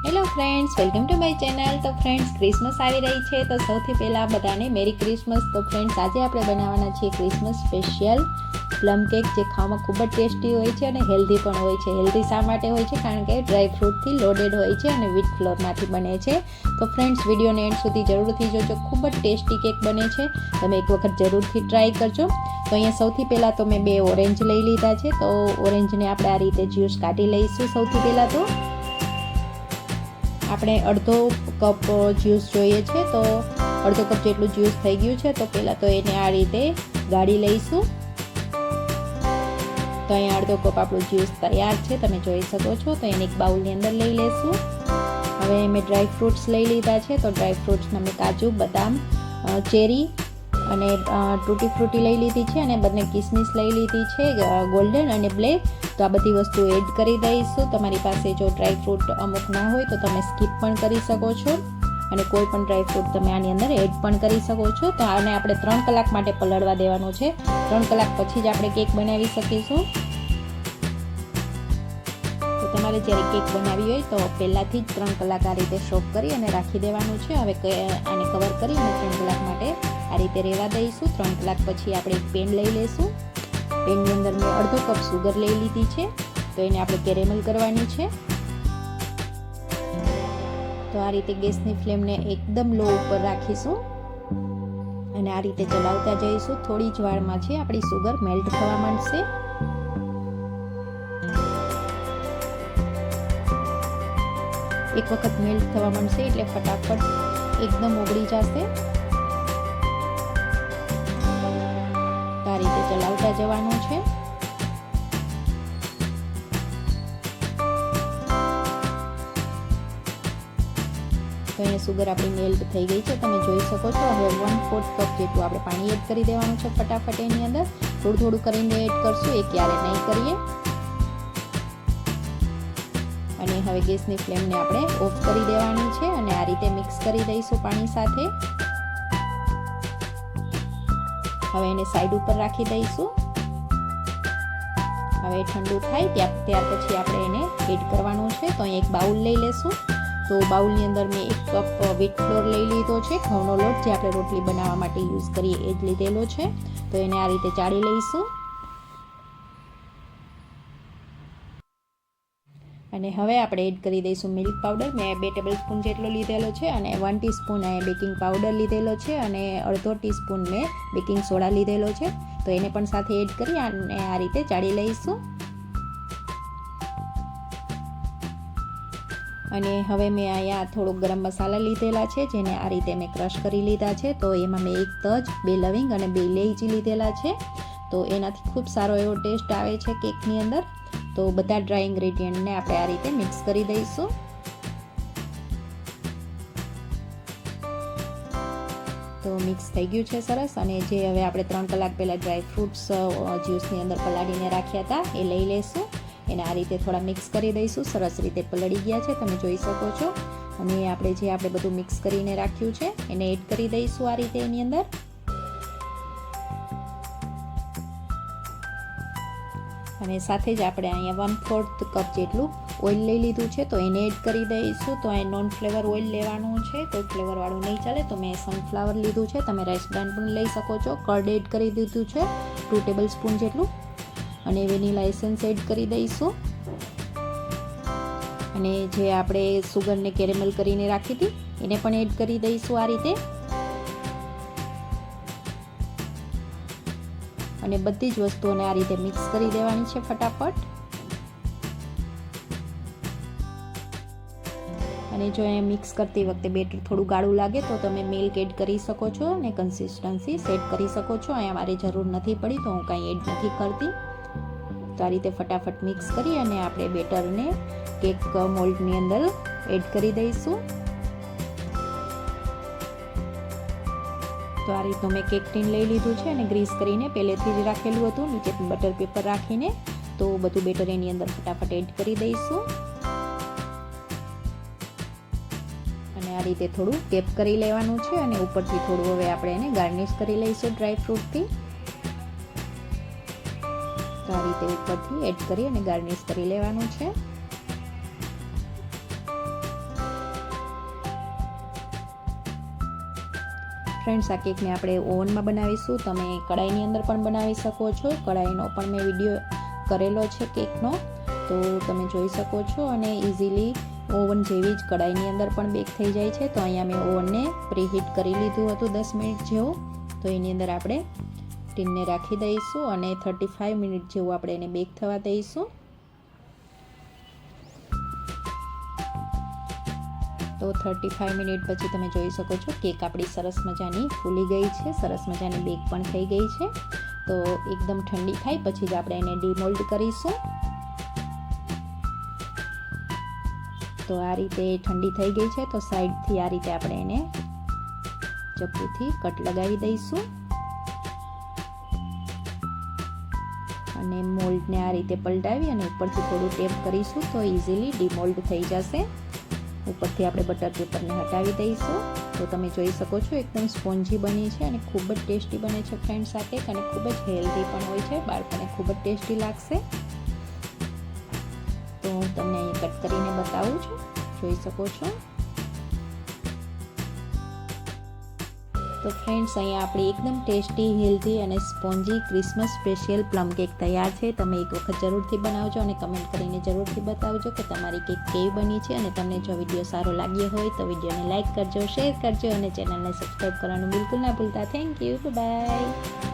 Hello friends, welcome to my channel. તો friends, Christmas આવી રહી છે, તો સૌથી પહેલાં બધાને મેરી ક્રિસમસ. તો ફ્રેન્ડ્સ, આજે આપણે બનાવવાના છીએ ક્રિસમસ સ્પેશિયલ પ્લમ કેક, જે ખાવામાં ખૂબ જ ટેસ્ટી હોય છે અને હેલ્ધી પણ હોય છે. હેલ્ધી શા માટે હોય છે? કારણ કે ડ્રાય ફ્રૂટથી લોડેડ હોય છે અને વ્હીટ ફ્લોરમાંથી બને છે. તો ફ્રેન્ડ્સ, વિડીયોને એન્ડ સુધી જરૂરથી જોજો. ખૂબ જ ટેસ્ટી કેક બને છે. તમે એક વખત જરૂરથી ટ્રાય કરજો. તો અહીંયા સૌથી પહેલાં તો મેં 2 ઓરેન્જ લઈ લીધા છે. તો ઓરેન્જને આપણે આ રીતે જ્યુસ કાઢી લઈશું. સૌથી પહેલાં તો આપણે અડધો કપ જ્યુસ જોઈએ છે, તો અડધો કપ જેટલું જ્યુસ થઈ ગયું છે. તો પહેલાં તો એને આ રીતે ગાળી લઈશું. તો અહીંયા અડધો કપ આપણું જ્યુસ તૈયાર છે, તમે જોઈ શકો છો. તો એને એક બાઉલની અંદર લઈ લઈશું. હવે મેં ડ્રાય ફ્રૂટ્સ લઈ લીધા છે. તો ડ્રાય ફ્રૂટ્સમાં મેં કાજુ, બદામ, ચેરી અને ટૂટી ફ્રૂટી લઈ લીધી છે, અને બંને કિસમિસ લઈ લીધી છે, ગોલ્ડન અને બ્લેક. તો આ બધી વસ્તુ એડ કરી દઈશું. તમારી પાસે જો ડ્રાય ફ્રૂટ અમુક ના હોય તો તમે સ્કીપ પણ કરી શકો છો, અને કોઈ પણ ડ્રાય ફ્રૂટ તમે આની અંદર એડ પણ કરી શકો છો. તો આને આપણે 3 કલાક માટે પલળવા દેવાનું છે. 3 કલાક પછી જ આપણે કેક બનાવી શકીશું. તો તમારે જ્યારે કેક બનાવી હોય તો પહેલાંથી જ 3 કલાક આ રીતે સોક કરી અને રાખી દેવાનું છે. હવે આને કવર કરી અને 3 કલાક માટે આ રીતે રહેવા દઈશું. 3 કલાક પછી આપણે એક પેન લઈ લઈશું. પેનની અંદર મેં અડધો કપ સુગર લઈ લીધી છે. તો એને આપણે કેરેમલ કરવાની છે. તો આ રીતે ગેસની ફ્લેમને એકદમ લો ઉપર રાખીશું અને આ રીતે ચલાવતા જઈશું. થોડી જ વારમાં છે આપણી સુગર મેલ્ટ થવા માંડશે. એક વખત મેલ્ટ થવા માંડશે એટલે ફટાફટ એકદમ ઓગળી જશે. આ રીતે ચલાવતા જવાનું છે. તો અહીંયા સુગર આપણી મેલ્ટ થઈ ગઈ છે, તમે જોઈ શકો છો. હવે 1/4 કપ જેટલું આપણે પાણી એડ કરી દેવાનું છે ફટાફટ એની અંદર. થોડું થોડું કરીને એડ કરશું, એ ક્યારે નહીં કરીએ. અને હવે ગેસની ફ્લેમને આપણે ઓફ કરી દેવાની છે અને આ રીતે મિક્સ કરી દઈશું પાણી સાથે. હવે એને સાઈડ ઉપર રાખી દઈશું. હવે ઠંડુ થાય ત્યાર પછી આપણે એને એડ કરવાનું છે. તો અહીં એક બાઉલ લઈ લેશું. તો બાઉલની અંદર મેં 1 કપ વ્હીટ ફ્લોર લઈ લીધો છે, ઘઉંનો લોટ જે આપણે રોટલી બનાવવા માટે યુઝ કરીએ એ જ લીધેલો છે. તો એને આ રીતે ચાળી લઈશું. અને હવે આપણે એડ કરી દઈશું મિલ્ક પાવડર. મેં 2 ટેબલસ્પૂન જેટલો લીધેલો છે, અને 1 ટીસ્પૂન બેકિંગ પાવડર લીધેલો છે, અને અડધો ટીસ્પૂન મેં બેકિંગ સોડા લીધેલો છે. તો એને પણ સાથે એડ કરી અને આ રીતે ચાળી લઈશું. અને હવે મેં અહીંયા થોડોક ગરમ મસાલા લીધેલા છે, જેને આ રીતે મેં ક્રશ કરી લીધા છે. તો એમાં મેં 1 તજ, 2 લવિંગ અને 2 ઇલાયચી લીધેલા છે. તો એનાથી ખૂબ સારો એવો ટેસ્ટ આવે છે કેકની અંદર. તો બધા ડ્રાય ઇન્ગ્રેડિયન્ટને આપણે આ રીતે મિક્સ કરી દઈશું. તો મિક્સ થઈ ગયું છે સરસ. અને જે હવે આપણે 3 કલાક પહેલાં ડ્રાય ફ્રૂટ્સ જ્યુસની અંદર પલાળીને રાખ્યા હતા એ લઈ લઈશું. એને આ રીતે થોડા મિક્સ કરી દઈશું. સરસ રીતે પલળી ગયા છે, તમે જોઈ શકો છો. અને આપણે બધું મિક્સ કરીને રાખ્યું છે એને એડ કરી દઈશું આ રીતે એની અંદર. અને સાથે જ આપણે અહીંયા 1/4 કપ જેટલું ઓઇલ લઈ લીધું છે. તો એને એડ કરી દઈશું. તો અહીં નોન ફ્લેવર ઓઇલ લેવાનું છે, તો ફ્લેવરવાળું નહીં ચાલે. તો મેં સનફ્લાવર લીધું છે, તમે રાઈસ બ્રાન્ડ પણ લઈ શકો છો. કર્ડ એડ કરી દીધું છે 2 ટેબલસ્પૂન જેટલું. અને વેનીલા એસેન્સ એડ કરી દઈશું. અને જે આપણે સુગરને કેરેમલ કરીને રાખી હતી એને પણ એડ કરી દઈશું આ રીતે. અને બધી જ વસ્તુઓને આ રીતે મિક્સ કરી દેવાની છે ફટાફટ. અને જો એ મિક્સ કરતી વખતે બેટર થોડું ગાળું લાગે તો તમે મિલ્ક એડ કરી શકો છો અને કન્સિસ્ટન્સી સેટ કરી શકો છો. અહીંયા મારે જરૂર નથી પડી તો હું કાંઈ એડ નથી કરતી. તો આ રીતે ફટાફટ મિક્સ કરી અને આપણે બેટરને કેક મોલ્ડની અંદર એડ કરી દઈશું. તો આ રીતનું મેં કેક ટીન લઈ લીધું છે અને ગ્રીસ કરીને પહેલેથી જ રાખેલું હતું, નીચે બટર પેપર રાખીને. તો બધું બેટર એની અંદર ફટાફટ એડ કરી દઈશું. અને આ રીતે થોડું કેપ કરી લેવાનું છે અને ઉપરથી થોડું હવે આપણે એને ગાર્નિશ કરી લઈશું ડ્રાય ફ્રૂટથી. તો આ રીતે ઉપરથી એડ કરી અને ગાર્નિશ કરી લેવાનું છે. ફ્રેન્ડ્સ, આ કેકને આપણે ઓવનમાં બનાવીશું. તમે કઢાઈની અંદર પણ બનાવી શકો છો. કઢાઈનો પણ મેં વિડીયો કરેલો છે કેકનો, તો તમે જોઈ શકો છો. અને ઇઝીલી ઓવન જેવી જ કઢાઈની અંદર પણ બેક થઈ જાય છે. તો અહીંયા મેં ઓવનને પ્રીહીટ કરી લીધું હતું 10 મિનિટ જેવું. તો એની અંદર આપણે ટીનને રાખી દઈશું અને 35 મિનિટ જેવું આપણે એને બેક થવા દઈશું. તો 35 મિનિટ પછી તમે જોઈ શકો છો કેક આપણી સરસ મજાની ફૂલી ગઈ છે, સરસ મજાની બેક પણ થઈ ગઈ છે. તો એકદમ ઠંડી થાય પછી જ આપણે એને ડીમોલ્ડ કરીશું. તો આ રીતે ઠંડી થઈ ગઈ છે. તો સાઈડથી આ રીતે આપણે એને ચપ્પુથી કટ લગાવી દઈશું અને મોલ્ડને આ રીતે પલટાવી અને ઉપરથી થોડું ટેપ કરીશું તો ઇઝીલી ડીમોલ્ડ થઈ જશે. ઉપરથી આપણે બટર પેપરને હટાવી દઈશું. તો તમે જોઈ શકો છો એકદમ સ્પોન્જી બની છે અને ખૂબ જ ટેસ્ટી બને છે ફ્રેન્ડ્સ આ કેક, અને ખૂબ જ હેલ્ધી પણ હોય છે. બાળકોને ખૂબ જ ટેસ્ટી લાગશે. તો હું તમને અહીં કટ કરીને બતાવું છું, જોઈ શકો છો. તો ફ્રેન્ડ્સ, અહીંયા આપણી એકદમ ટેસ્ટી, હેલ્ધી અને spongy Christmas special plum cake તૈયાર છે. તમે એક વખત જરૂરથી બનાવજો અને કમેન્ટ કરીને જરૂરથી બતાવજો કે તમારી કેક કેવી બની છે. અને તમને જો વિડીયો સારો લાગ્યો હોય તો વિડીયોને લાઇક કરજો, શેર કરજો અને ચેનલને સબસ્ક્રાઈબ કરવાનું બિલકુલ ના ભૂલતા. Thank you, by.